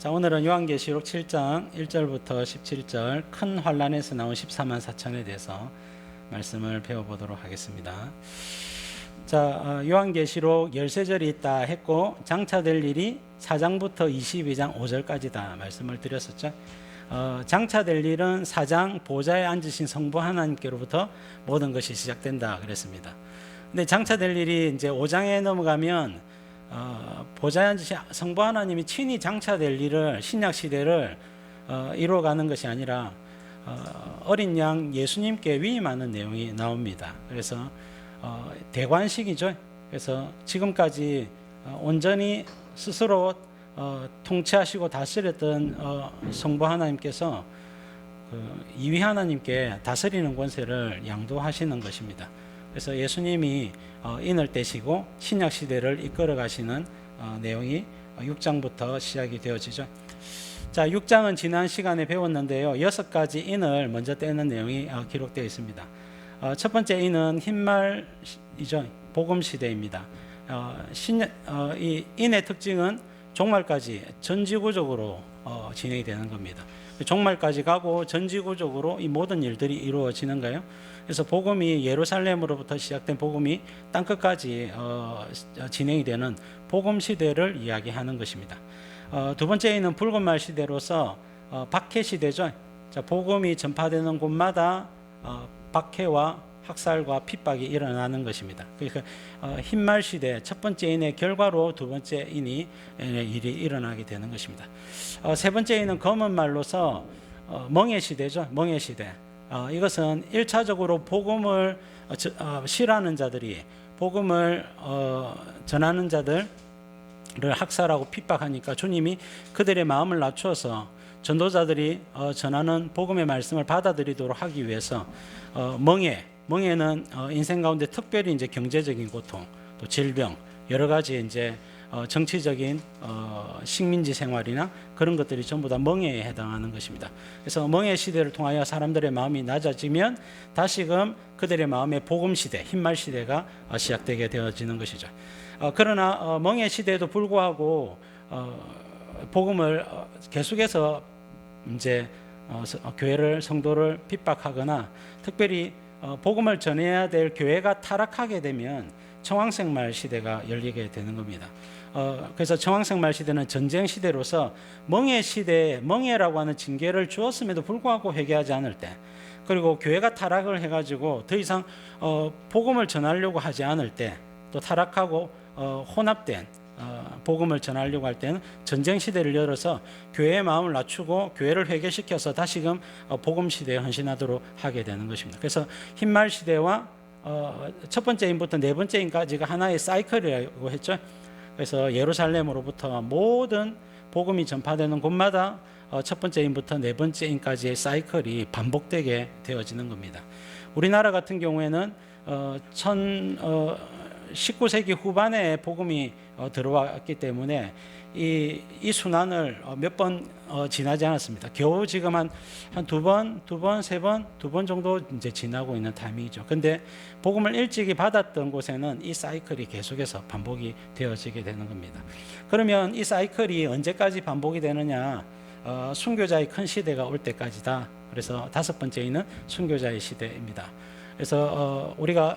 자, 오늘은 요한계시록 7장 1절부터 17절 큰 환란에서 나온 14만 4천에 대해서 말씀을 배워보도록 하겠습니다. 자, 요한계시록 13절이 있다 했고 장차될 일이 4장부터 22장 5절까지다 말씀을 드렸었죠. 장차될 일은 4장 보좌에 앉으신 성부 하나님께로부터 모든 것이 시작된다 그랬습니다. 근데 장차될 일이 이제 5장에 넘어가면 보좌에 앉으신 성부 하나님이 친히 장차될 일을 신약 시대를 이루어가는 것이 아니라 어린 양 예수님께 위임하는 내용이 나옵니다. 그래서 대관식이죠. 그래서 지금까지 온전히 스스로 통치하시고 다스렸던 성부 하나님께서 이위 하나님께 다스리는 권세를 양도하시는 것입니다. 그래서 예수님이 인을 떼시고 신약 시대를 이끌어 가시는 내용이 6장부터 시작이 되어지죠. 자, 6장은 지난 시간에 배웠는데요. 6가지 인을 먼저 떼는 내용이 기록되어 있습니다. 첫 번째 인은 흰말이죠. 복음 시대입니다. 이 인의 특징은 종말까지 전지구적으로 진행이 되는 겁니다. 종말까지 가고 전지구적으로 이 모든 일들이 이루어지는 거예요. 그래서 복음이 예루살렘으로부터 시작된 복음이 땅끝까지 진행이 되는 복음 시대를 이야기하는 것입니다. 두 번째는 붉은 말 시대로서 박해 시대죠. 자, 복음이 전파되는 곳마다 박해와 학살과 핍박이 일어나는 것입니다. 그러니까 흰말 시대 첫 번째 인의 결과로 두 번째 인이 일이 일어나게 되는 것입니다. 세 번째 인은 검은 말로서 멍해 시대죠. 멍해 시대. 이것은 1차적으로 복음을 싫어하는 자들이 복음을 전하는 자들을 학살하고 핍박하니까 주님이 그들의 마음을 낮추어서 전도자들이 전하는 복음의 말씀을 받아들이도록 하기 위해서 멍해는 인생 가운데 특별히 이제 경제적인 고통, 또 질병, 여러 가지 이제 정치적인 식민지 생활이나 그런 것들이 전부 다 멍해에 해당하는 것입니다. 그래서 멍해 시대를 통하여 사람들의 마음이 낮아지면 다시금 그들의 마음의 복음 시대, 흰말 시대가 시작되게 되어지는 것이죠. 그러나 멍해 시대에도 불구하고 복음을 계속해서 이제 교회를 성도를 핍박하거나 특별히 복음을 전해야 될 교회가 타락하게 되면 청황색말 시대가 열리게 되는 겁니다. 그래서 청황색말 시대는 전쟁 시대로서 멍해 시대에 멍해라고 하는 징계를 주었음에도 불구하고 회개하지 않을 때, 그리고 교회가 타락을 해가지고 더 이상 복음을 전하려고 하지 않을 때, 또 타락하고 혼합된 복음을 전하려고 할 때는 전쟁 시대를 열어서 교회의 마음을 낮추고 교회를 회개시켜서 다시금 복음 시대에 헌신하도록 하게 되는 것입니다. 그래서 흰말 시대와 첫 번째 인부터 네 번째 인까지가 하나의 사이클이라고 했죠. 그래서 예루살렘으로부터 모든 복음이 전파되는 곳마다 첫 번째 인부터 네 번째 인까지의 사이클이 반복되게 되어지는 겁니다. 우리나라 같은 경우에는 19세기 후반에 복음이 들어왔기 때문에 이 순환을 몇 번 지나지 않았습니다. 겨우 지금 한 두 번, 세 번 정도 이제 지나고 있는 타이밍이죠. 근데 복음을 일찍이 받았던 곳에는 이 사이클이 계속해서 반복이 되어지게 되는 겁니다. 그러면 이 사이클이 언제까지 반복이 되느냐? 순교자의 큰 시대가 올 때까지다. 그래서 다섯 번째는 순교자의 시대입니다. 그래서 우리가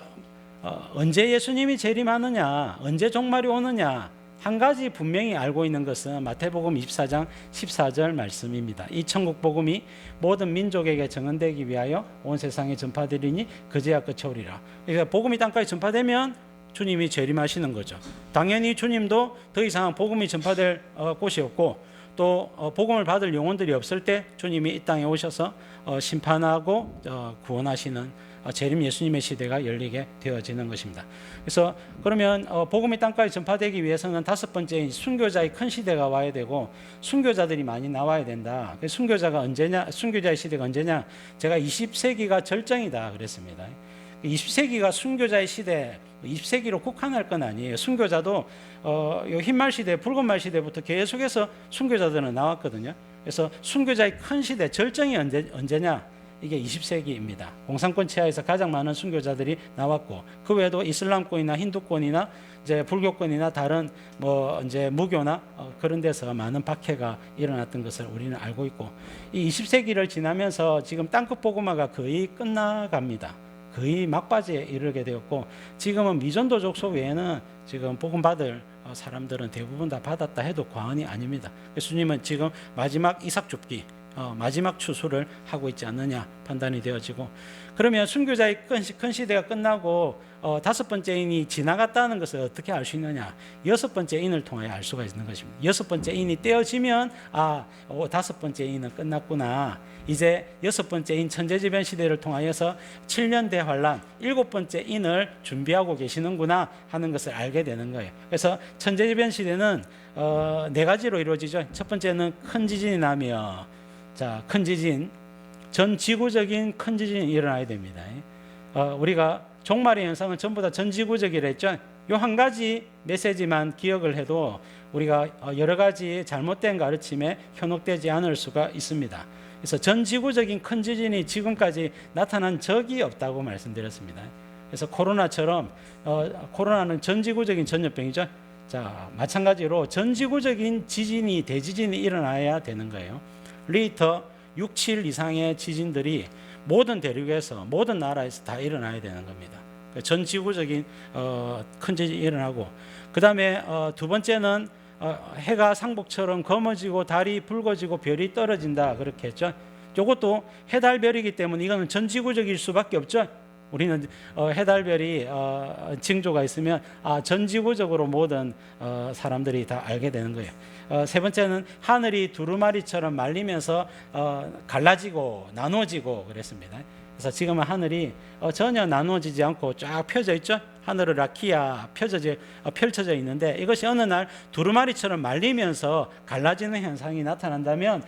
언제 예수님이 재림하느냐, 언제 종말이 오느냐, 한 가지 분명히 알고 있는 것은 마태복음 24장 14절 말씀입니다. 이 천국 복음이 모든 민족에게 증언되기 위하여 온 세상에 전파되리니 그제야 끝이 오리라. 그러니까 복음이 땅까지 전파되면 주님이 재림하시는 거죠. 당연히 주님도 더 이상 복음이 전파될 곳이 없고 또 복음을 받을 영혼들이 없을 때 주님이 이 땅에 오셔서 심판하고 구원하시는 재림 예수님의 시대가 열리게 되어지는 것입니다. 그래서 그러면 복음이 땅까지 전파되기 위해서는 다섯 번째 순교자의 큰 시대가 와야 되고 순교자들이 많이 나와야 된다. 순교자가 언제냐? 순교자의 시대가 언제냐? 제가 20세기가 절정이다 그랬습니다. 20세기가 순교자의 시대, 20세기로 국한할 건 아니에요. 순교자도 흰말 시대, 붉은 말 시대부터 계속해서 순교자들은 나왔거든요. 그래서 순교자의 큰 시대, 절정이 언제냐? 이게 20세기입니다. 공산권 치하에서 가장 많은 순교자들이 나왔고 그 외에도 이슬람권이나 힌두권이나 이제 불교권이나 다른 뭐 이제 무교나 그런 데서 많은 박해가 일어났던 것을 우리는 알고 있고 이 20세기를 지나면서 지금 땅끝 복음화가 거의 끝나갑니다. 거의 막바지에 이르게 되었고 지금은 미전도 족속 외에는 지금 복음 받을 사람들은 대부분 다 받았다 해도 과언이 아닙니다. 예수님은 지금 마지막 이삭 줍기 마지막 추수를 하고 있지 않느냐 판단이 되어지고 그러면 순교자의 큰 시대가 끝나고 다섯 번째 인이 지나갔다는 것을 어떻게 알 수 있느냐 여섯 번째 인을 통하여 알 수가 있는 것입니다. 여섯 번째 인이 떼어지면 다섯 번째 인은 끝났구나 이제 여섯 번째 인 천재지변 시대를 통하여서 7년 대환란 일곱 번째 인을 준비하고 계시는구나 하는 것을 알게 되는 거예요. 그래서 천재지변 시대는 네 가지로 이루어지죠. 첫 번째는 큰 지진이 나며 큰 지진, 전 지구적인 큰 지진이 일어나야 됩니다. 우리가 종말의 현상은 전부 다 전 지구적이라 했죠. 요 한 가지 메시지만 기억을 해도 우리가 여러 가지 잘못된 가르침에 현혹되지 않을 수가 있습니다. 그래서 전 지구적인 큰 지진이 지금까지 나타난 적이 없다고 말씀드렸습니다. 그래서 코로나처럼 코로나는 전 지구적인 전염병이죠. 마찬가지로 전 지구적인 지진이 대지진이 일어나야 되는 거예요. 리히터 6, 7 이상의 지진들이 모든 대륙에서 모든 나라에서 다 일어나야 되는 겁니다. 전 지구적인 큰 지진이 일어나고 그 다음에 두 번째는 해가 상복처럼 검어지고 달이 붉어지고 별이 떨어진다 그렇게 했죠. 이것도 해달별이기 때문에 이거는 전 지구적일 수밖에 없죠. 우리는 해달별이 징조가 있으면 전 지구적으로 모든 사람들이 다 알게 되는 거예요. 세 번째는 하늘이 두루마리처럼 말리면서 갈라지고 나누어지고 그랬습니다. 그래서 지금은 하늘이 전혀 나누어지지 않고 쫙 펴져 있죠. 하늘은 라키아 펼쳐져 있는데 이것이 어느 날 두루마리처럼 말리면서 갈라지는 현상이 나타난다면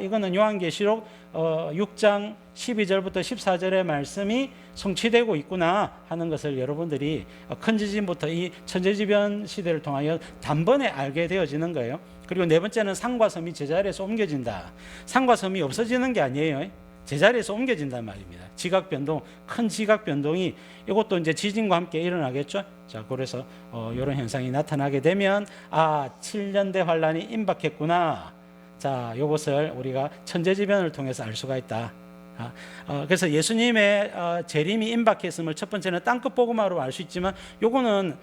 이거는 요한계시록 6장 12절부터 14절의 말씀이 성취되고 있구나 하는 것을 여러분들이 큰 지진부터 이 천재지변 시대를 통하여 단번에 알게 되어지는 거예요. 그리고 네 번째는 산과 섬이 제자리에서 옮겨진다. 산과 섬이 없어지는 게 아니에요. 제자리에서 옮겨진단 말입니다. 지각 변동, 큰 지각 변동이 이것도 이제 지진과 함께 일어나겠죠. 그래서 이런 현상이 나타나게 되면 7년대 환란이 임박했구나. 이것을 우리가 천재지변을 통해서 알 수가 있다. 그래서 예수님의 재림이 임박했음을 첫 번째는 땅끝 복음화로 알 수 있지만 요거는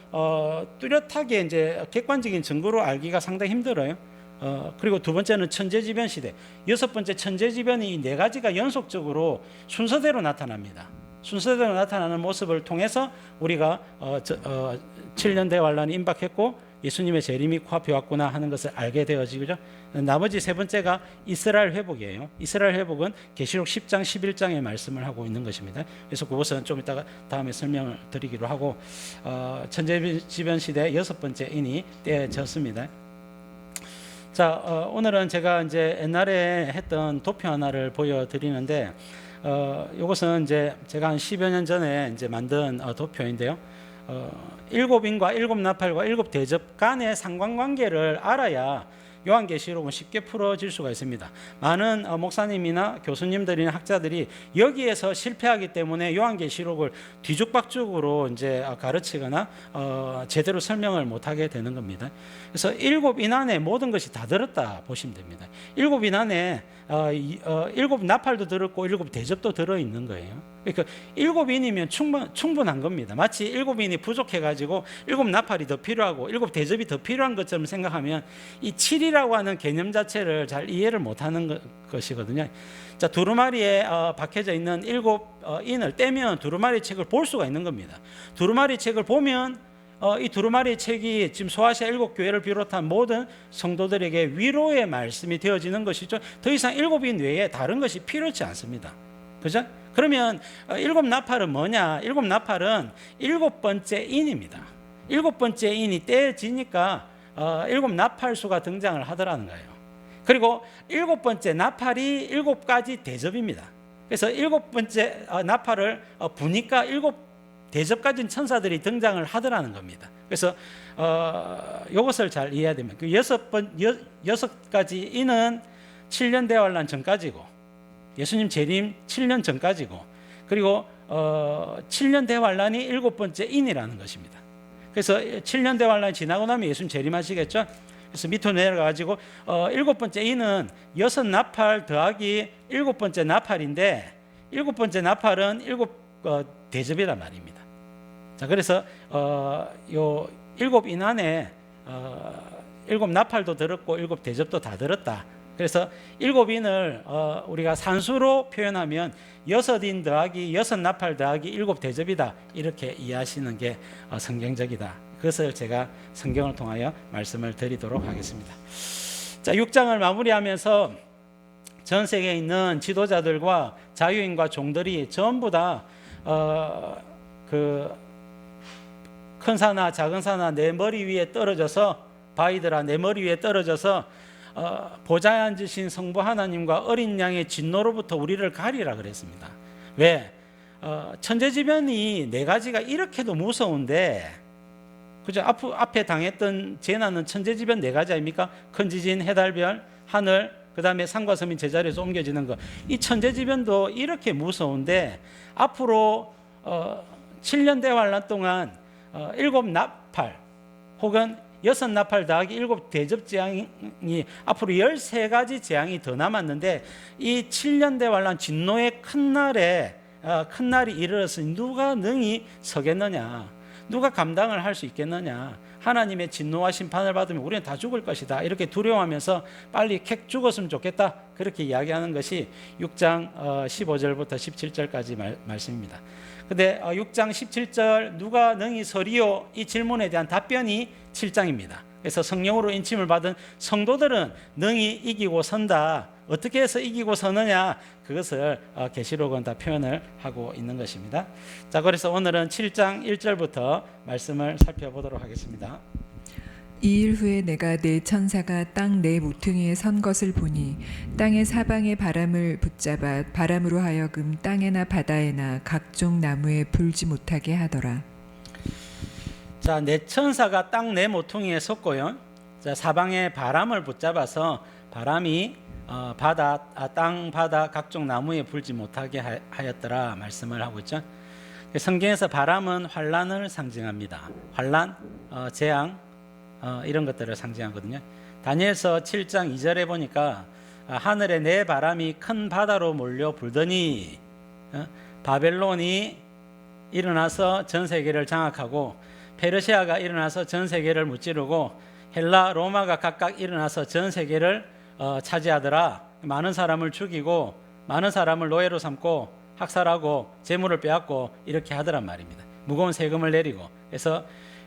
뚜렷하게 이제 객관적인 증거로 알기가 상당히 힘들어요. 그리고 두 번째는 천재지변 시대. 여섯 번째 천재지변이 네 가지가 연속적으로 순서대로 나타납니다. 순서대로 나타나는 모습을 통해서 우리가 7년 대환란이 임박했고 예수님의 재림이 코앞에 왔구나 하는 것을 알게 되어지죠. 나머지 세 번째가 이스라엘 회복이에요. 이스라엘 회복은 계시록 10장 11장의 말씀을 하고 있는 것입니다. 그래서 그것은 좀 이따가 다음에 설명을 드리기로 하고 천재지변 시대 여섯 번째 인이 떼어졌습니다. 오늘은 제가 이제 옛날에 했던 도표 하나를 보여드리는데, 이것은 이제 제가 한 10여 년 전에 이제 만든 도표인데요. 일곱 인과 일곱 나팔과 일곱 대접 간의 상관관계를 알아야 요한계시록은 쉽게 풀어질 수가 있습니다. 많은 목사님이나 교수님들이나 학자들이 여기에서 실패하기 때문에 요한계시록을 뒤죽박죽으로 이제 가르치거나 제대로 설명을 못하게 되는 겁니다. 그래서 일곱 인 안에 모든 것이 다 들었다 보시면 됩니다. 일곱 인 안에 일곱 나팔도 들었고 일곱 대접도 들어있는 거예요. 그러니까 일곱 인이면 충분한 겁니다. 마치 일곱 인이 부족해가지고 일곱 나팔이 더 필요하고 일곱 대접이 더 필요한 것처럼 생각하면 이 7이라고 하는 개념 자체를 잘 이해를 못하는 것이거든요. 두루마리에 박혀져 있는 일곱 인을 떼면 두루마리 책을 볼 수가 있는 겁니다. 두루마리 책을 보면 이 두루마리 책이 지금 소아시아 일곱 교회를 비롯한 모든 성도들에게 위로의 말씀이 되어지는 것이죠. 더 이상 일곱 인 외에 다른 것이 필요치 않습니다. 그죠? 그러면 일곱 나팔은 뭐냐? 일곱 나팔은 일곱 번째 인입니다. 일곱 번째 인이 떼어지니까 일곱 나팔수가 등장을 하더라는 거예요. 그리고 일곱 번째 나팔이 일곱 가지 대접입니다. 그래서 일곱 번째 나팔을 부니까 일곱 대접 가진 천사들이 등장을 하더라는 겁니다. 그래서 이것을 잘 이해해야 됩니다. 그 여섯 가지 인은 7년 대환란 전까지고 예수님 재림 7년 전까지고, 그리고 7년 대환란이 7번째 인이라는 것입니다. 그래서 7년 대환란이 지나고 나면 예수님 재림하시겠죠. 그래서 밑으로 내려가가지고 7번째 인은 6나팔 더하기 7번째 나팔인데, 7번째 나팔은 7대접이란 말입니다. 자, 그래서 요 7인 안에 7나팔도 들었고 7대접도 다 들었다. 그래서 7인을 우리가 산수로 표현하면 6인 더하기 6나팔 더하기 7대접이다, 이렇게 이해하시는 게 성경적이다. 그것을 제가 성경을 통하여 말씀을 드리도록 하겠습니다. 자, 6장을 마무리하면서 전 세계에 있는 지도자들과 자유인과 종들이 전부 다 그 큰 사나 작은 사나 내 머리 위에 떨어져서, 바위들아 내 머리 위에 떨어져서 보좌에 앉으신 성부 하나님과 어린 양의 진노로부터 우리를 가리라 그랬습니다. 왜? 천재지변이 4가지가 이렇게도 무서운데, 그죠? 앞에 당했던 재난은 천재지변 4가지 아닙니까? 큰 지진, 해달별, 하늘, 그 다음에 산과 섬이 제자리에서 옮겨지는 것. 이 천재지변도 이렇게 무서운데, 앞으로 7년 대환란 동안 7나팔 혹은 6나팔 더하기 7대접 재앙이 앞으로 13가지 재앙이 더 남았는데, 이 7년 대환란 진노의 큰 날이 이르렀으니 누가 능히 서겠느냐, 누가 감당을 할 수 있겠느냐, 하나님의 진노와 심판을 받으면 우리는 다 죽을 것이다, 이렇게 두려워하면서 빨리 객 죽었으면 좋겠다, 그렇게 이야기하는 것이 6장 15절부터 17절까지 말씀입니다. 근데 6장 17절 누가 능히 서리요, 이 질문에 대한 답변이 7장입니다. 그래서 성령으로 인침을 받은 성도들은 능히 이기고 선다. 어떻게 해서 이기고 서느냐, 그것을 계시록은 다 표현을 하고 있는 것입니다. 자, 그래서 오늘은 7장 1절부터 말씀을 살펴보도록 하겠습니다. 2일 후에 내가 네 천사가 땅 네 모퉁이에 선 것을 보니 땅의 사방의 바람을 붙잡아 바람으로 하여금 땅에나 바다에나 각종 나무에 불지 못하게 하더라. 자, 네 천사가 땅 네 모퉁이에 섰고요. 자, 사방의 바람을 붙잡아서 바람이 땅, 바다, 각종 나무에 불지 못하게 하였더라 말씀을 하고 있죠. 성경에서 바람은 환란을 상징합니다. 환란, 재앙, 이런 것들을 상징하거든요. 다니엘서 7장 2절에 보니까 하늘에 네 바람이 큰 바다로 몰려 불더니 바벨론이 일어나서 전 세계를 장악하고, 페르시아가 일어나서 전 세계를 무찌르고, 헬라, 로마가 각각 일어나서 전 세계를 차지하더라. 많은 사람을 죽이고 많은 사람을 노예로 삼고 학살하고 재물을 빼앗고 이렇게 하더란 말입니다. 무거운 세금을 내리고. 그래서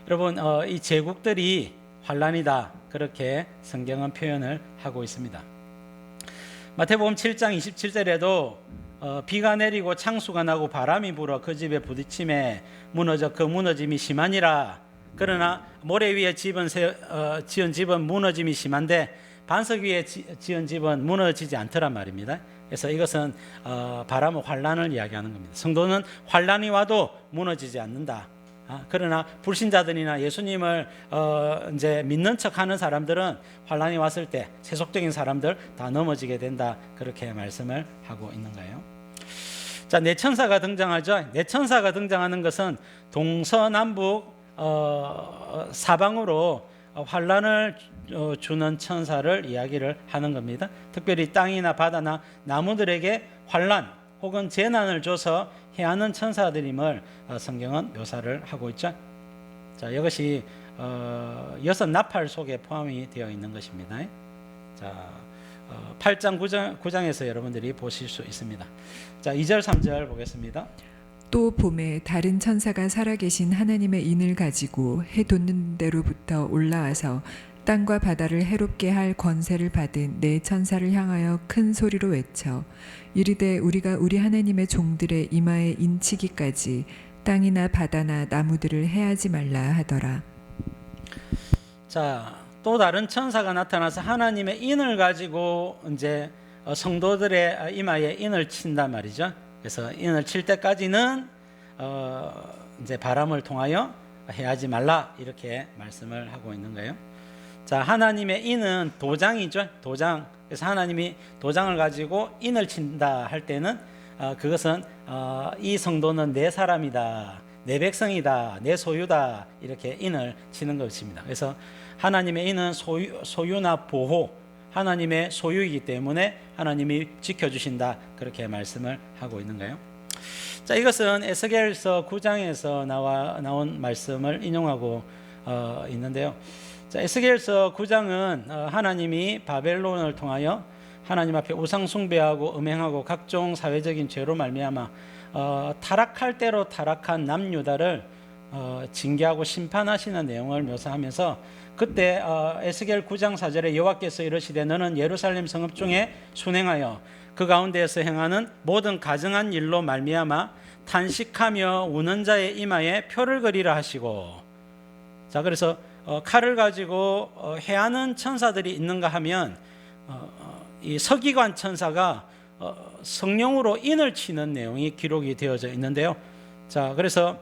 여러분 이 제국들이 환란이다, 그렇게 성경은 표현을 하고 있습니다. 마태복음 7장 27절에도 비가 내리고 창수가 나고 바람이 불어 그 집에 부딪힘에 무너져 그 무너짐이 심하니라. 그러나 모래 위에 지은 집은 무너짐이 심한데 반석 위에 지은 집은 무너지지 않더란 말입니다. 그래서 이것은 바람은 환란을 이야기하는 겁니다. 성도는 환란이 와도 무너지지 않는다. 그러나 불신자들이나 예수님을 이제 믿는 척하는 사람들은 환란이 왔을 때 세속적인 사람들 다 넘어지게 된다, 그렇게 말씀을 하고 있는 거예요. 자, 네 천사가 등장하죠. 네 천사가 등장하는 것은 동서남북 사방으로 환란을 주는 천사를 이야기를 하는 겁니다. 특별히 땅이나 바다나 나무들에게 환란 혹은 재난을 줘서 해하는 천사들임을 성경은 묘사를 하고 있죠. 자, 이것이 6나팔 속에 포함이 되어 있는 것입니다. 자, 8장 9장에서 여러분들이 보실 수 있습니다. 자, 2절 3절 보겠습니다. 또 봄에 다른 천사가 살아계신 하나님의 인을 가지고 해 돋는 데로부터 올라와서 땅과 바다를 해롭게 할 권세를 받은 네 천사를 향하여 큰 소리로 외쳐 이르되 우리가 우리 하나님의 종들의 이마에 인치기까지 땅이나 바다나 나무들을 해하지 말라 하더라. 자, 또 다른 천사가 나타나서 하나님의 인을 가지고 이제 성도들의 이마에 인을 친단 말이죠. 그래서 인을 칠 때까지는 이제 바람을 통하여 해하지 말라, 이렇게 말씀을 하고 있는 거예요. 자, 하나님의 인은 도장이죠. 도장. 그래서 하나님이 도장을 가지고 인을 친다 할 때는 그것은 이 성도는 내 사람이다, 내 백성이다, 내 소유다, 이렇게 인을 치는 것입니다. 그래서 하나님의 인은 소유나 보호, 하나님의 소유이기 때문에 하나님이 지켜주신다, 그렇게 말씀을 하고 있는 거예요. 자, 이것은 에스겔서 9장에서 나온 말씀을 인용하고 있는데요. 자, 에스겔서 9장은 하나님이 바벨론을 통하여 하나님 앞에 우상 숭배하고 음행하고 각종 사회적인 죄로 말미암아 타락할 대로 타락한 남유다를 징계하고 심판하시는 내용을 묘사하면서 그때 에스겔 9장 4절에 여호와께서 이르시되 너는 예루살렘 성읍 중에 순행하여 그 가운데에서 행하는 모든 가증한 일로 말미암아 탄식하며 우는 자의 이마에 표를 그리라 하시고, 자, 그래서 칼을 가지고 해하는 천사들이 있는가 하면 이 서기관 천사가 성령으로 인을 치는 내용이 기록이 되어져 있는데요. 자, 그래서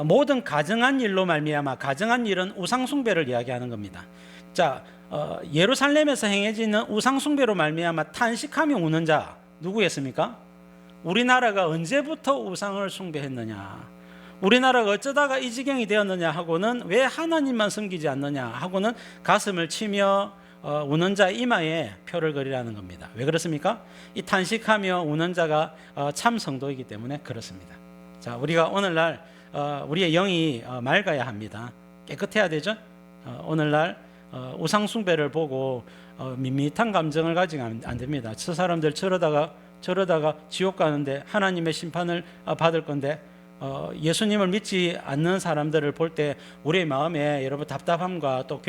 모든 가증한 일로 말미암아, 가증한 일은 우상 숭배를 이야기하는 겁니다. 자, 예루살렘에서 행해지는 우상 숭배로 말미암아 탄식하며 우는 자 누구였습니까? 우리나라가 언제부터 우상을 숭배했느냐, 우리나라가 어쩌다가 이 지경이 되었느냐 하고는 왜 하나님만 섬기지 않느냐 하고는 가슴을 치며 우는 자 이마에 표를 그리라는 겁니다. 왜 그렇습니까? 이 탄식하며 우는 자가 참 성도이기 때문에 그렇습니다. 자, 우리가 오늘날 우리의 영이 맑아야 합니다. 깨끗해야 되죠. 오늘날 우상 숭배를 보고 밋밋한 감정을 가지면 안 됩니다. 저 사람들 저러다가 지옥 가는데 하나님의 심판을 받을 건데 예수님을 믿지 않는 사람들을 볼 때 우리의 마음에 여러분 답답함과 또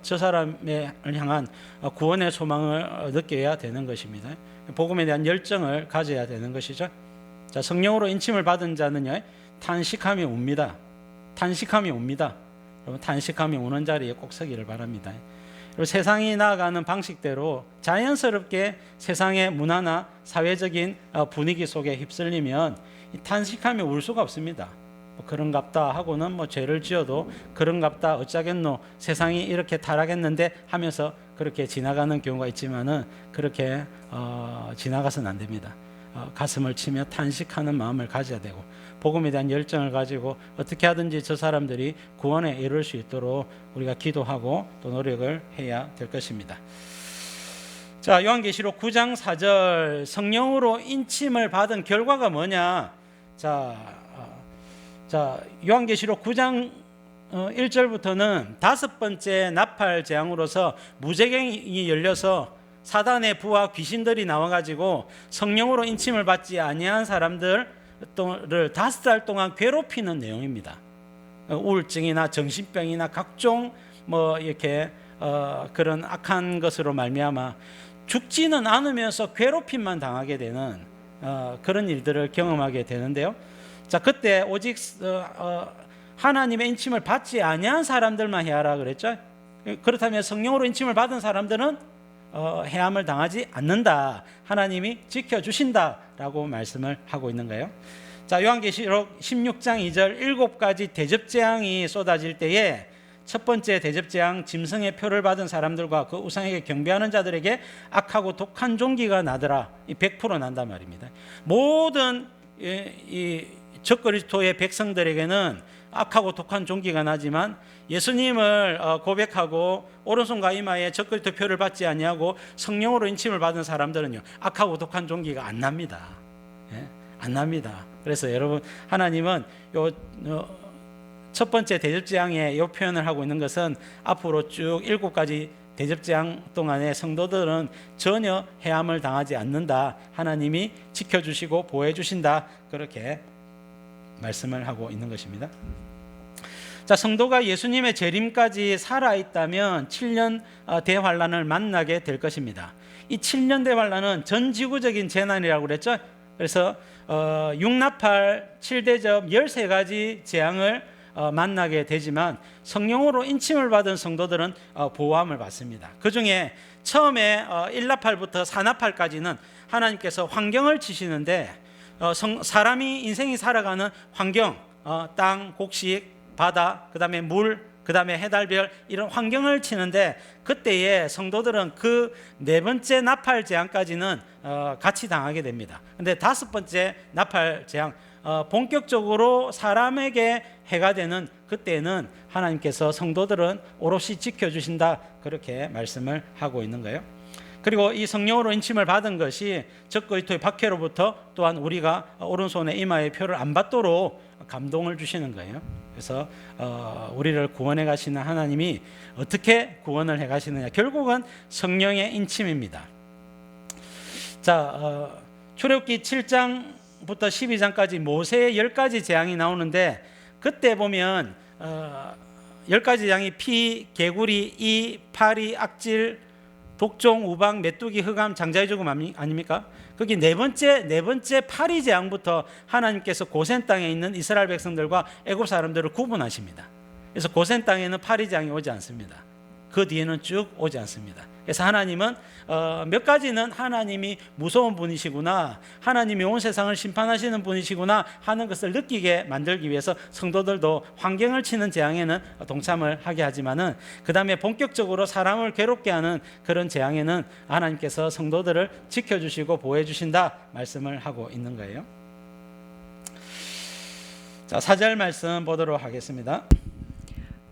저 사람을 향한 구원의 소망을 느껴야 되는 것입니다. 복음에 대한 열정을 가져야 되는 것이죠. 자, 성령으로 인침을 받은 자는요, 탄식하며 웁니다. 탄식하며 웁니다. 여러분, 탄식하며 우는 자리에 꼭 서기를 바랍니다. 그리고 세상이 나아가는 방식대로 자연스럽게 세상의 문화나 사회적인 분위기 속에 휩쓸리면 탄식하며 울 수가 없습니다. 뭐 그런갑다 하고는 뭐 죄를 지어도 그런갑다 어쩌겠노, 세상이 이렇게 타락했는데 하면서 그렇게 지나가는 경우가 있지만은 그렇게 지나가서는 안 됩니다. 가슴을 치며 탄식하는 마음을 가져야 되고 복음에 대한 열정을 가지고 어떻게 하든지 저 사람들이 구원에 이룰 수 있도록 우리가 기도하고 또 노력을 해야 될 것입니다. 자, 요한계시록 9장 4절 성령으로 인침을 받은 결과가 뭐냐? 자, 요한계시록 9장 1절부터는 다섯 번째 나팔 재앙으로서 무제경이 열려서 사단의 부와 귀신들이 나와가지고 성령으로 인침을 받지 아니한 사람들을 5달 동안 괴롭히는 내용입니다. 우울증이나 정신병이나 각종 뭐 이렇게 그런 악한 것으로 말미암아 죽지는 않으면서 괴롭힘만 당하게 되는 그런 일들을 경험하게 되는데요. 자, 그때 오직 하나님의 인침을 받지 아니한 사람들만 해하라 그랬죠. 그렇다면 성령으로 인침을 받은 사람들은 해함을 당하지 않는다, 하나님이 지켜주신다라고 말씀을 하고 있는 거예요. 자, 요한계시록 16장 2절 7가지 대접재앙이 쏟아질 때에 첫 번째 대접재앙, 짐승의 표를 받은 사람들과 그 우상에게 경배하는 자들에게 악하고 독한 종기가 나더라. 100% 난단 말입니다. 모든 이 적그리스도의 백성들에게는 악하고 독한 종기가 나지만 예수님을 고백하고 오른손과 이마에 적그리스도 표를 받지 아니하고 성령으로 인침을 받은 사람들은요, 악하고 독한 종기가 안 납니다. 예? 안 납니다. 그래서 여러분, 하나님은 첫 번째 대접재앙에 이 표현을 하고 있는 것은 앞으로 쭉 7가지 대접재앙 동안에 성도들은 전혀 해함을 당하지 않는다, 하나님이 지켜주시고 보호해 주신다, 그렇게 말씀을 하고 있는 것입니다. 자, 성도가 예수님의 재림까지 살아있다면 7년 대환란을 만나게 될 것입니다. 이 7년 대환란은 전 지구적인 재난이라고 그랬죠. 그래서 6나팔, 7대접 13가지 재앙을 만나게 되지만 성령으로 인침을 받은 성도들은 보호함을 받습니다. 그 중에 처음에 1나팔부터 4나팔까지는 하나님께서 환경을 치시는데 사람이 인생이 살아가는 환경, 땅, 곡식, 바다, 그 다음에 물, 그 다음에 해달별 이런 환경을 치는데 그때에 성도들은 그 네 번째 나팔 재앙까지는 같이 당하게 됩니다. 근데 다섯 번째 나팔 재앙, 본격적으로 사람에게 해가 되는 그때는 하나님께서 성도들은 오롯이 지켜주신다, 그렇게 말씀을 하고 있는 거예요. 그리고 이 성령으로 인침을 받은 것이 적그리스도의 박해로부터 또한 우리가 오른손에 이마에 표를 안 받도록 감동을 주시는 거예요. 그래서 우리를 구원해 가시는 하나님이 어떻게 구원을 해 가시느냐, 결국은 성령의 인침입니다. 자, 출애굽기 7장부터 12장까지 모세의 10가지 재앙이 나오는데, 그때 보면 10가지 재앙이 피, 개구리, 이, 파리, 악질, 독종, 우방, 메뚜기, 흑암, 장자의 죽음 아닙니까? 거기 네 번째 파리 재앙부터 하나님께서 고센 땅에 있는 이스라엘 백성들과 애굽 사람들을 구분하십니다. 그래서 고센 땅에는 파리 재앙이 오지 않습니다. 그 뒤에는 쭉 오지 않습니다. 그래서 하나님은 몇 가지는 하나님이 무서운 분이시구나, 하나님이 온 세상을 심판하시는 분이시구나 하는 것을 느끼게 만들기 위해서 성도들도 환경을 치는 재앙에는 동참을 하게 하지만은, 그 다음에 본격적으로 사람을 괴롭게 하는 그런 재앙에는 하나님께서 성도들을 지켜주시고 보호해 주신다 말씀을 하고 있는 거예요. 자, 4절 말씀 보도록 하겠습니다.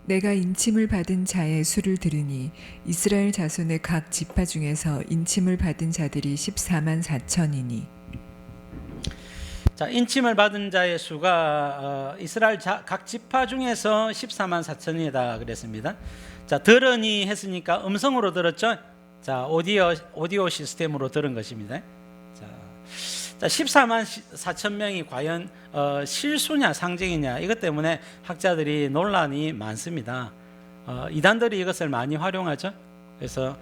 내가 인침을 받은 자의 수를 들으니 이스라엘 자손의 각 지파 중에서 인침을 받은 자들이 14만 4천이니. 자, 인침을 받은 자의 수가 이스라엘 각 지파 중에서 14만 4천이다 그랬습니다. 자, 들으니 했으니까 음성으로 들었죠. 자, 오디오 시스템으로 들은 것입니다. 자, 14만 4천 명이 과연 실수냐 상징이냐, 이것 때문에 학자들이 논란이 많습니다. 이단들이 이것을 많이 활용하죠. 그래서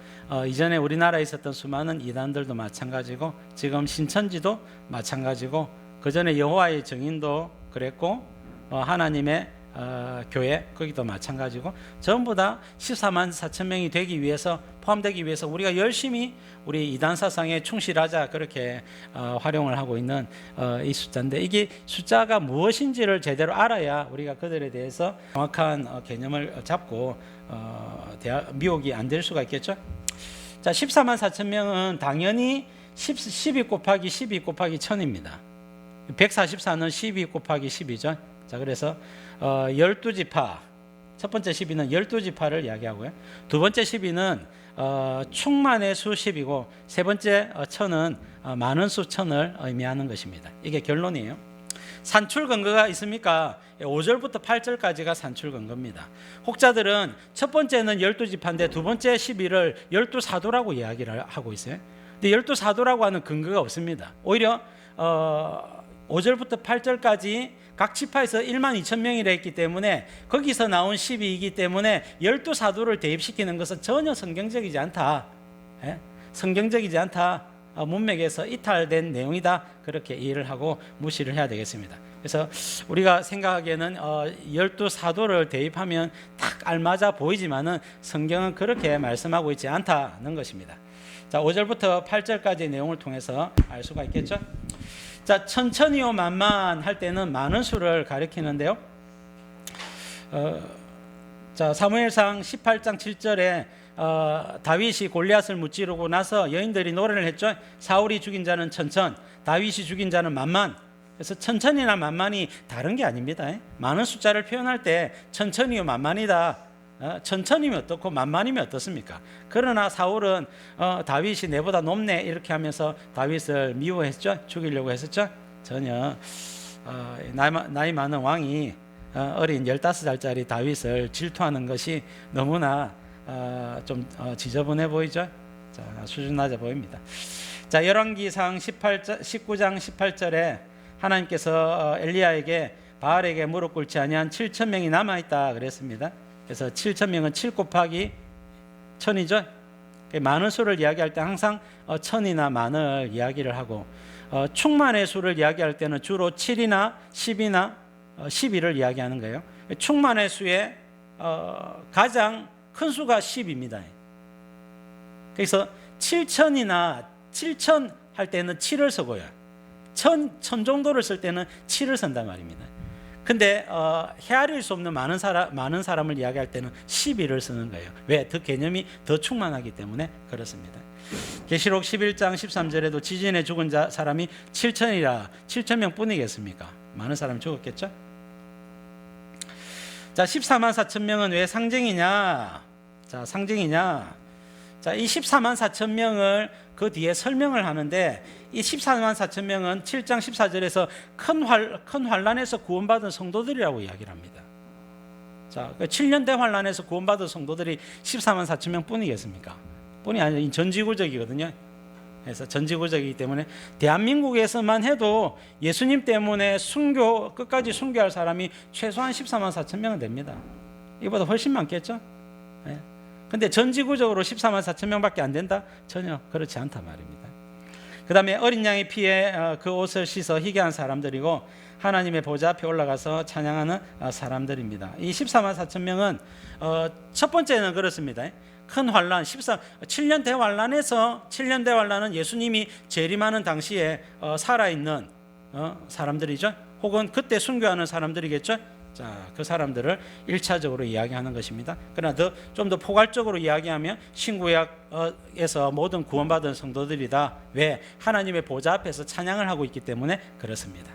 이전에 우리나라에 있었던 수많은 이단들도 마찬가지고, 지금 신천지도 마찬가지고, 그 전에 여호와의 증인도 그랬고, 하나님의 교회 거기도 마찬가지고, 전부 다 14만 4천 명이 되기 위해서, 포함되기 위해서 우리가 열심히 우리 이단 사상에 충실하자, 그렇게 활용을 하고 있는 이 숫자인데, 이게 숫자가 무엇인지를 제대로 알아야 우리가 그들에 대해서 정확한 개념을 잡고 미혹이 안 될 수가 있겠죠. 자, 14만 4천 명은 당연히 12 곱하기 12 곱하기 1000입니다. 144는 12 곱하기 10이죠. 자, 그래서 12지파, 첫 번째 12는 12지파를 이야기하고요. 두 번째 12는 충만의 수 10이고, 세 번째 1000은 많은 수 1000을 의미하는 것입니다. 이게 결론이에요. 산출 근거가 있습니까? 5절부터 8절까지가 산출 근거입니다. 혹자들은 첫 번째는 12지파인데 두 번째 12를 12사도라고 이야기를 하고 있어요. 근데 12사도라고 하는 근거가 없습니다. 오히려 5절부터 8절까지 각 지파에서 1만 2천 명이라 했기 때문에 거기서 나온 12이기 때문에 12사도를 대입시키는 것은 전혀 성경적이지 않다. 성경적이지 않다. 문맥에서 이탈된 내용이다. 그렇게 이해를 하고 무시를 해야 되겠습니다. 그래서 우리가 생각하기에는 12사도를 대입하면 딱 알맞아 보이지만은 성경은 그렇게 말씀하고 있지 않다는 것입니다. 자, 5절부터 8절까지의 내용을 통해서 알 수가 있겠죠. 자, 천천히요 만만 할 때는 많은 수를 가리키는데요. 자, 사무엘상 18장 7절에 다윗이 골리앗을 무찌르고 나서 여인들이 노래를 했죠. 사울이 죽인 자는 천천, 다윗이 죽인 자는 만만. 그래서 천천이나 만만이 다른 게 아닙니다. 많은 숫자를 표현할 때 천천히요 만만이다. 천천이면 어떻고 만만이면 어떻습니까? 그러나 사울은 다윗이 내보다 높네 이렇게 하면서 다윗을 미워했죠. 죽이려고 했었죠. 전혀 나이 많은 왕이 어린 15살짜리 다윗을 질투하는 것이 너무나 좀 지저분해 보이죠. 자, 수준 낮아 보입니다. 자, 열왕기상 19장 18절에 하나님께서 엘리야에게 바알에게 무릎 꿇지 아니한 7천 명이 남아있다 그랬습니다. 그래서 7천 명은 7 곱하기 1000이죠. 많은 수를 이야기할 때 항상 1000이나 만을 이야기를 하고, 충만의 수를 이야기할 때는 주로 7이나 10이나 12를 이야기하는 거예요. 충만의 수의 가장 큰 수가 10입니다. 그래서 7000이나 7000 할 때는 7을 쓰고요. 1000 정도를 쓸 때는 7을 쓴단 말입니다. 근데 헤아릴 수 없는 많은 사람을 이야기할 때는 12를 쓰는 거예요. 왜? 더 개념이 더 충만하기 때문에 그렇습니다. 계시록 11장 13절에도 지진에 죽은 사람이 7천이라 7천 명뿐이겠습니까? 많은 사람이 죽었겠죠? 자, 14만 4천 명은 왜 상징이냐? 자, 상징이냐? 자, 이 14만 4천 명을 그 뒤에 설명을 하는데, 이 14만 4천 명은 7장 14절에서 큰 환란에서 구원받은 성도들이라고 이야기를 합니다. 자, 7년 대환란에서 구원받은 성도들이 14만 4천 명 뿐이겠습니까? 뿐이 아니라 전지구적이거든요. 그래서 전지구적이기 때문에 대한민국에서만 해도 예수님 때문에 끝까지 순교할 사람이 최소한 14만 4천 명은 됩니다. 이보다 훨씬 많겠죠? 네. 근데 전지구적으로 14만 4천 명밖에 안 된다? 전혀 그렇지 않단 말입니다. 그 다음에 어린 양의 피에 그 옷을 씻어 희게한 사람들이고 하나님의 보좌 앞에 올라가서 찬양하는 사람들입니다. 이 14만 4천 명은 첫 번째는 그렇습니다. 큰 환란, 7년 대환란에서 7년 대환란은 예수님이 재림하는 당시에 살아있는 사람들이죠. 혹은 그때 순교하는 사람들이겠죠. 자, 그 사람들을 1차적으로 이야기하는 것입니다. 그러나 좀 더 포괄적으로 이야기하면 신구약에서 모든 구원받은 성도들이다. 왜? 하나님의 보좌 앞에서 찬양을 하고 있기 때문에 그렇습니다.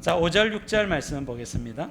자, 5절 6절 말씀 보겠습니다.